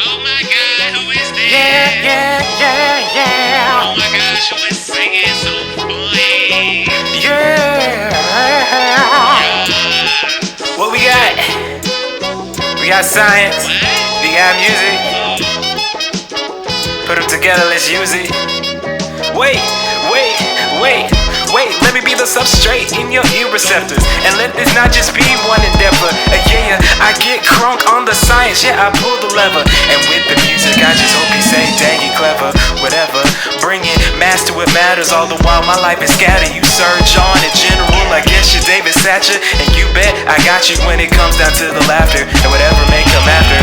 Oh my God, who is this? Yeah. Oh my gosh, who is singing so funny? Yeah. Yeah. What we got? We got science. What? We got music. Put them together, let's use it. Wait. Let me be the substrate in your ear receptors. And let this not just be one endeavor. Yeah, I get crunk on the science. Yeah, I pull the lever. And with the music, I just hope you say, dang, you clever. Whatever. Bring it, master what matters. All the while my life is scattered. You surge on in general. I guess you're David Satcher. And you bet I got you when it comes down to the laughter. And whatever may come after.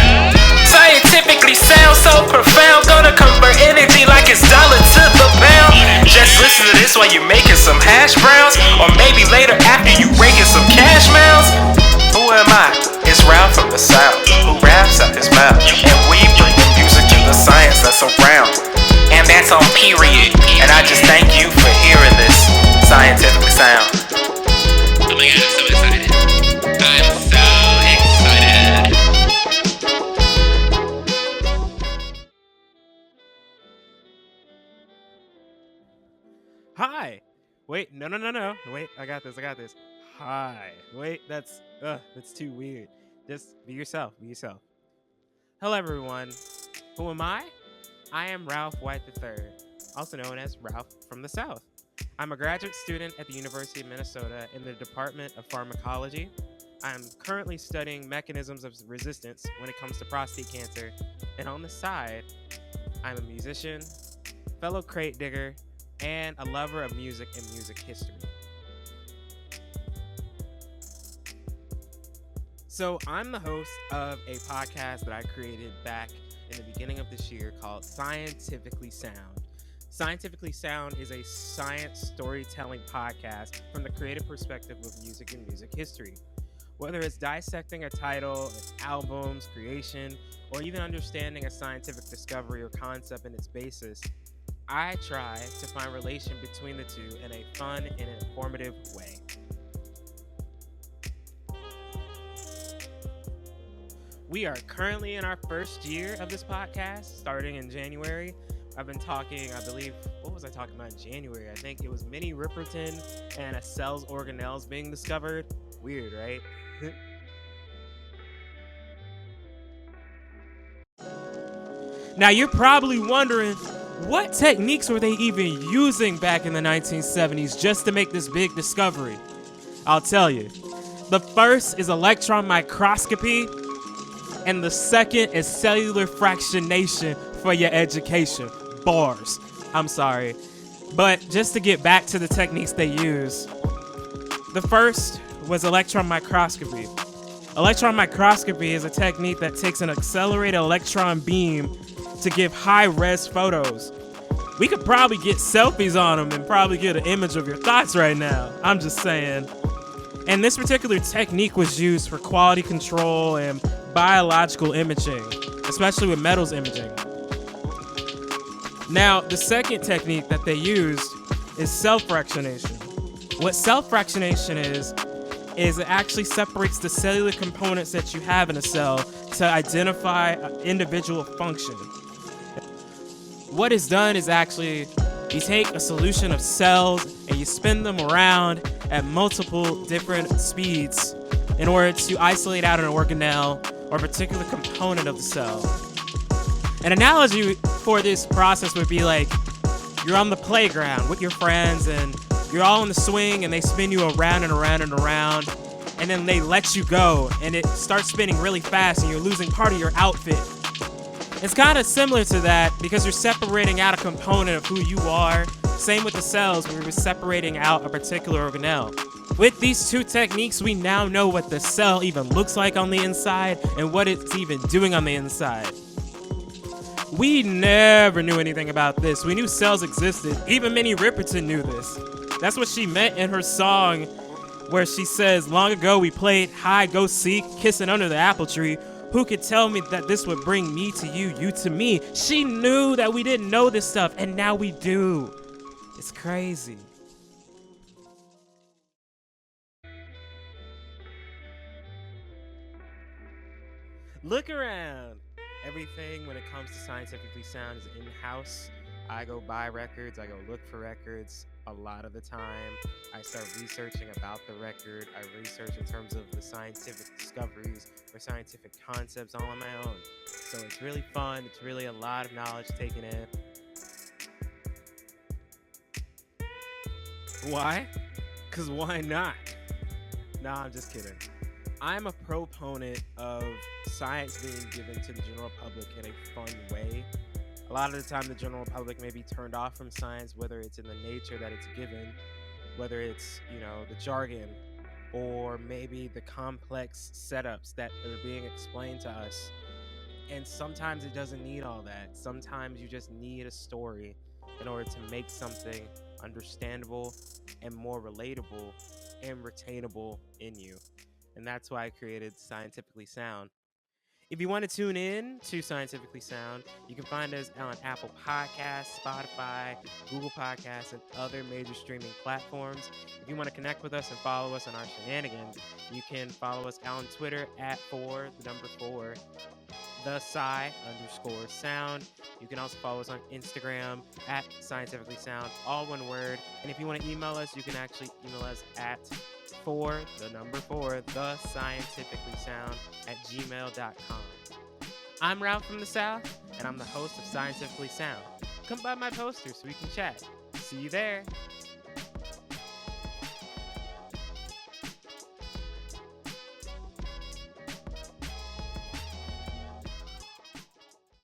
Scientifically sound so profound. Gonna convert energy like it's dollar to the pound. Just listen to this while you're making some hash browns. Or maybe later after you raking some cash mounds. Who am I? It's Ralph from the South, who raps out his mouth. And we bring the music to the science that's around. And that's on period. And I just thank you for hearing this scientific sound. Oh my God, I'm so excited. I'm so excited. Hi. Wait, no. Wait, I got this. Hi. Wait, that's too weird. Just be yourself. Hello, everyone. Who am I? I am Ralph White III, also known as Ralph from the South. I'm a graduate student at the University of Minnesota in the Department of Pharmacology. I'm currently studying mechanisms of resistance when it comes to prostate cancer, and on the side, I'm a musician, fellow crate digger, and a lover of music and music history. So I'm the host of a podcast that I created back in the beginning of this year called Scientifically Sound. Scientifically Sound is a science storytelling podcast from the creative perspective of music and music history. Whether it's dissecting a title, album's creation, or even understanding a scientific discovery or concept and its basis, I try to find relation between the two in a fun and informative way. We are currently in our first year of this podcast, starting in January. I've been talking, I believe, what was I talking about in January? I think it was Minnie Riperton and a cell's organelles being discovered. Weird, right? Now you're probably wondering, what techniques were they even using back in the 1970s just to make this big discovery? I'll tell you. The first is electron microscopy, and the second is cellular fractionation for your education. Bars. I'm sorry. But just to get back to the techniques they use, the first was electron microscopy. Electron microscopy is a technique that takes an accelerated electron beam to give high-res photos. We could probably get selfies on them and probably get an image of your thoughts right now. I'm just saying. And this particular technique was used for quality control and biological imaging, especially with metals imaging. Now, the second technique that they used is self-fractionation. What self-fractionation is it actually separates the cellular components that you have in a cell to identify an individual function. What is done is actually you take a solution of cells and you spin them around at multiple different speeds in order to isolate out an organelle or a particular component of the cell. An analogy for this process would be like you're on the playground with your friends and you're all in the swing and they spin you around and around and around, and then they let you go and it starts spinning really fast and you're losing part of your outfit. It's kind of similar to that because you're separating out a component of who you are. Same with the cells where we're separating out a particular organelle. With these two techniques, we now know what the cell even looks like on the inside and what it's even doing on the inside. We never knew anything about this. We knew cells existed. Even Minnie Riperton knew this. That's what she meant in her song where she says, long ago we played hide, go seek, kissing under the apple tree. Who could tell me that this would bring me to you, you to me? She knew that we didn't know this stuff, and now we do. It's crazy. Look around. Everything when it comes to Scientifically Sound is in-house. I go buy records, I go look for records a lot of the time. I start researching about the record. I research in terms of the scientific discoveries or scientific concepts all on my own. So it's really fun. It's really a lot of knowledge taken in. Why? Because why not? Nah, I'm just kidding. I'm a proponent of science being given to the general public in a fun way. A lot of the time, the general public may be turned off from science, whether it's in the nature that it's given, whether it's, the jargon, or maybe the complex setups that are being explained to us. And sometimes it doesn't need all that. Sometimes you just need a story in order to make something understandable and more relatable and retainable in you. And that's why I created Scientifically Sound. If you want to tune in to Scientifically Sound, you can find us on Apple Podcasts, Spotify, Google Podcasts, and other major streaming platforms. If you want to connect with us and follow us on our shenanigans, you can follow us on Twitter at 4, the number 4, the Sci_sound. You can also follow us on Instagram at Scientifically Sound, all one word. And if you want to email us, you can actually email us at 4, the number 4, the Scientifically Sound at gmail.com. I'm Ralph from the South, and I'm the host of Scientifically Sound. Come by my poster so we can chat. See you there.